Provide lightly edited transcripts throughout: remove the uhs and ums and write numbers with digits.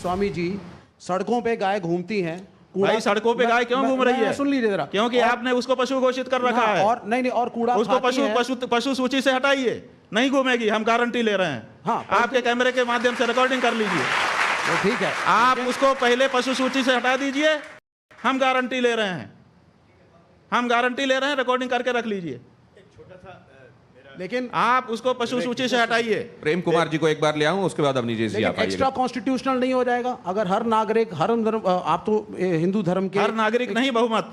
स्वामी जी, सड़कों पे गाय घूमती हैं। भाई सड़कों पे गाय क्यों घूम रही है? सुन लीजिए जरा। क्योंकि आपने उसको पशु घोषित कर रखा है। और नहीं और कूड़ा उसको पशु सूची से हटाइए, नहीं घूमेगी, हम गारंटी ले रहे हैं। हाँ, आपके कैमरे के माध्यम से रिकॉर्डिंग कर लीजिए। तो ठीक है, आप उसको पहले पशु सूची से हटा दीजिए, हम गारंटी ले रहे हैं, हम गारंटी ले रहे हैं, रिकॉर्डिंग करके रख लीजिए। लेकिन आप उसको पशु सूची से हटाइए। प्रेम कुमार जी को एक बार ले आऊं, उसके बाद अवनीश जी आप आइए। एक्स्ट्रा कॉन्स्टिट्यूशनल नहीं हो जाएगा अगर हर नागरिक, हर आप तो हिंदू धर्म के हर नागरिक नहीं, बहुमत।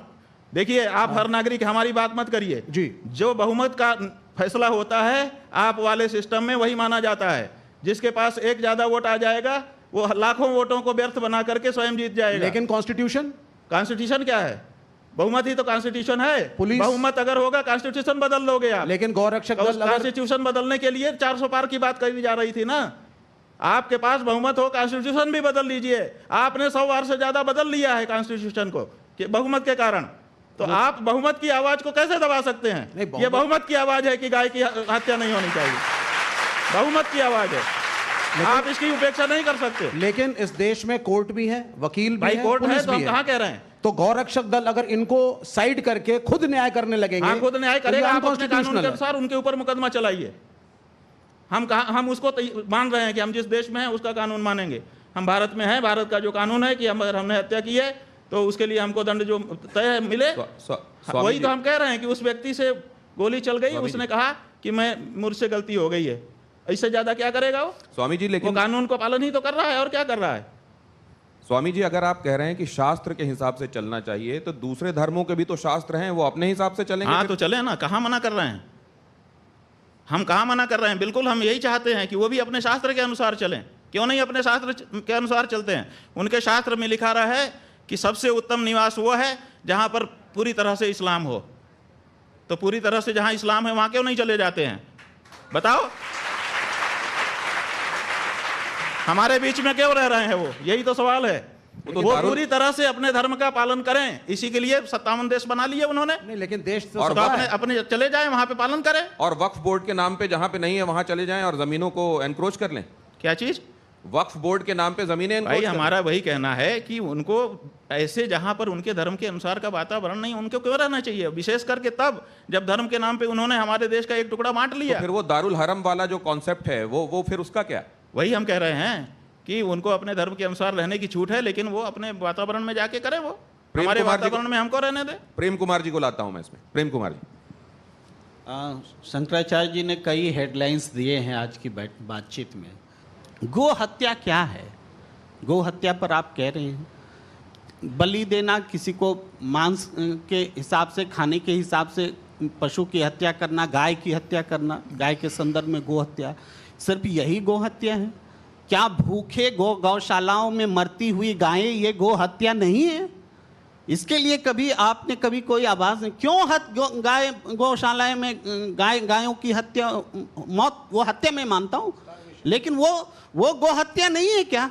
देखिए, आप हर नागरिक, हमारी बात मत करिए जी। जो बहुमत का फैसला होता है आप वाले सिस्टम में, वही माना जाता है। जिसके पास एक ज्यादा वोट आ जाएगा वो लाखों वोटों को व्यर्थ बना करके स्वयं जीत जाएगा। लेकिन कॉन्स्टिट्यूशन क्या है? बहुमत ही तो कॉन्स्टिट्यूशन है। पुलिस, बहुमत अगर होगा कॉन्स्टिट्यूशन बदल लोगे आप। लेकिन गौरक्षक दल, कॉन्स्टिट्यूशन बदलने के लिए 400 पार की बात कही जा रही थी ना। आपके पास बहुमत हो, कॉन्स्टिट्यूशन भी बदल लीजिए। आपने 100 बार से ज्यादा बदल लिया है कॉन्स्टिट्यूशन को बहुमत के कारण। तो आप बहुमत की आवाज को कैसे दबा सकते हैं? ये बहुमत की आवाज है कि गाय की हत्या नहीं होनी चाहिए, बहुमत की आवाज है। आप इसकी उपेक्षा नहीं कर सकते। लेकिन इस देश में कोर्ट भी है, वकील भी है, कोर्ट है, पुलिस तो हम कहाँ कह रहे हैं? तो गौरक्षक दल अगर इनको साइड करके खुद न्याय करने लगेंगे, हाँ, खुद न्याय करेगा। तो आप अपने कानून के अनुसार उनके ऊपर मुकदमा चलाइए। हम उसको मान रहे हैं कि हम जिस देश में हैं उसका कानून मानेंगे। हम भारत में हैं, भारत का जो कानून है कि अगर हमने हत्या की है तो उसके लिए हमको दंड जो तय मिले, वही तो हम कह रहे हैं कि उस व्यक्ति से गोली चल गई, उसने कहा कि मुझसे गलती हो गई है, इससे ज्यादा क्या करेगा वो? स्वामी जी, लेकिन वो कानून को पालन ही तो कर रहा है, और क्या कर रहा है? स्वामी जी, अगर आप कह रहे हैं कि शास्त्र के हिसाब से चलना चाहिए, तो दूसरे धर्मों के भी तो शास्त्र हैं, वो अपने हिसाब से चलेंगे। हाँ, तो चले ना, कहाँ मना कर रहे हैं हम? कहाँ मना कर रहे हैं? बिल्कुल हम यही चाहते हैं कि वो भी अपने शास्त्र के अनुसार चलें। क्यों नहीं अपने शास्त्र के अनुसार चलते हैं? उनके शास्त्र में लिखा रहा है कि सबसे उत्तम निवास वो है जहां पर पूरी तरह से इस्लाम हो। तो पूरी तरह से जहां इस्लाम है वहां क्यों नहीं चले जाते हैं? बताओ, हमारे बीच में क्यों रह रहे हैं वो? यही तो सवाल है। वो पूरी तरह से अपने धर्म का पालन करें, इसी के लिए 57 देश बना लिए उन्होंने। नहीं, लेकिन देश तो और अपने चले जाएं, वहां पे पालन करें। और वक्फ बोर्ड के नाम पे जहां पे नहीं है वहां चले जाएं और जमीनों को एनक्रोच कर लें। क्या चीज? वक्फ बोर्ड के नाम पे जमीनें। भाई हमारा वही कहना है कि उनको ऐसे जहां पर उनके धर्म के अनुसार का वातावरण नहीं, उनको क्यों रहना चाहिए? विशेष करके तब जब धर्म के नाम पे उन्होंने हमारे देश का एक टुकड़ा बांट लिया। तो फिर वो दारुल हरम वाला जो कॉन्सेप्ट है वो फिर उसका क्या? वही हम कह रहे हैं कि उनको अपने धर्म के अनुसार रहने की छूट है, लेकिन वो अपने वातावरण में जाके करें। वो हमारे वातावरण में हमको रहने दे। प्रेम कुमार जी को लाता हूं मैं इसमें। प्रेम कुमार जी, शंकराचार्य जी ने कई हेडलाइंस दिए हैं आज की बातचीत में। गो हत्या क्या है? गो हत्या पर आप कह रहे हैं बलि देना, किसी को मांस के हिसाब से, खाने के हिसाब से पशु की हत्या करना, गाय की हत्या करना, गाय के संदर्भ में गो हत्या, सिर्फ यही गो हत्या है क्या? भूखे गौशालाओं में मरती हुई गायें ये गो हत्या नहीं है? इसके लिए कभी आपने कोई आवाज़ नहीं? क्यों गाय गौशालाएं में गायों की हत्या, मौत, वो हत्या मैं मानता हूँ, लेकिन वो गो हत्या नहीं है क्या?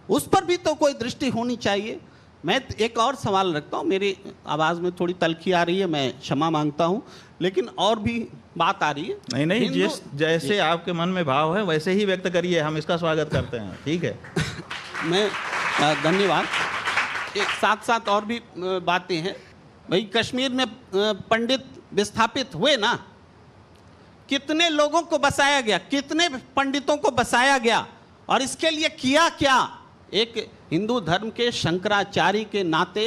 उस पर भी तो कोई दृष्टि होनी चाहिए। मैं एक और सवाल रखता हूँ, मेरी आवाज़ में थोड़ी तलखी आ रही है, मैं क्षमा मांगता हूँ, लेकिन और भी बात आ रही है। नहीं, जैसे आपके मन में भाव है वैसे ही व्यक्त करिए, हम इसका स्वागत करते हैं। ठीक है मैं धन्यवाद। एक साथ साथ और भी बातें हैं भाई। कश्मीर में पंडित विस्थापित हुए ना, कितने लोगों को बसाया गया, कितने पंडितों को बसाया गया, और इसके लिए किया क्या? एक हिंदू धर्म के शंकराचार्य के नाते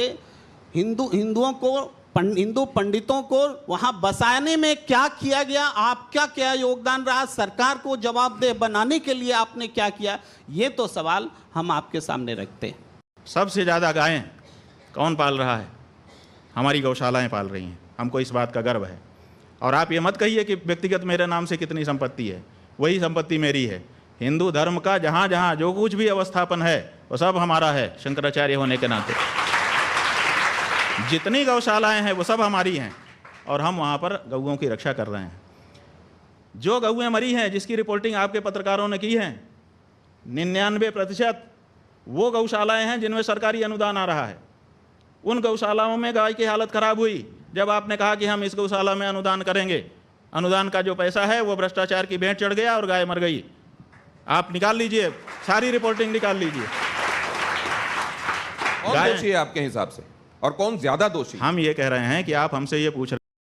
हिंदू पंडितों को वहां बसाने में क्या किया गया? आपका क्या योगदान रहा? सरकार को जवाबदेह बनाने के लिए आपने क्या किया? ये तो सवाल हम आपके सामने रखते हैं। सबसे ज़्यादा गायें कौन पाल रहा है? हमारी गौशालाएं पाल रही हैं। हमको इस बात का गर्व है। और आप ये मत कहिए कि व्यक्तिगत मेरे नाम से कितनी संपत्ति है, वही संपत्ति मेरी है। हिंदू धर्म का जहाँ जहाँ जो कुछ भी अवस्थापन है वो सब हमारा है, शंकराचार्य होने के नाते। जितनी गौशालाएं हैं वो सब हमारी हैं, और हम वहाँ पर गऊओं की रक्षा कर रहे हैं। जो गऊएं मरी हैं, जिसकी रिपोर्टिंग आपके पत्रकारों ने की है, 99% वो गौशालाएं हैं जिनमें सरकारी अनुदान आ रहा है। उन गौशालाओं में गाय की हालत खराब हुई जब आपने कहा कि हम इस गौशाला में अनुदान करेंगे। अनुदान का जो पैसा है वो भ्रष्टाचार की भेंट चढ़ गया और गाय मर गई। आप निकाल लीजिए, सारी रिपोर्टिंग निकाल लीजिए। कौन गाय- दोषी है आपके हिसाब से और कौन ज्यादा दोषी? हम ये कह रहे हैं कि आप हमसे ये पूछ रहे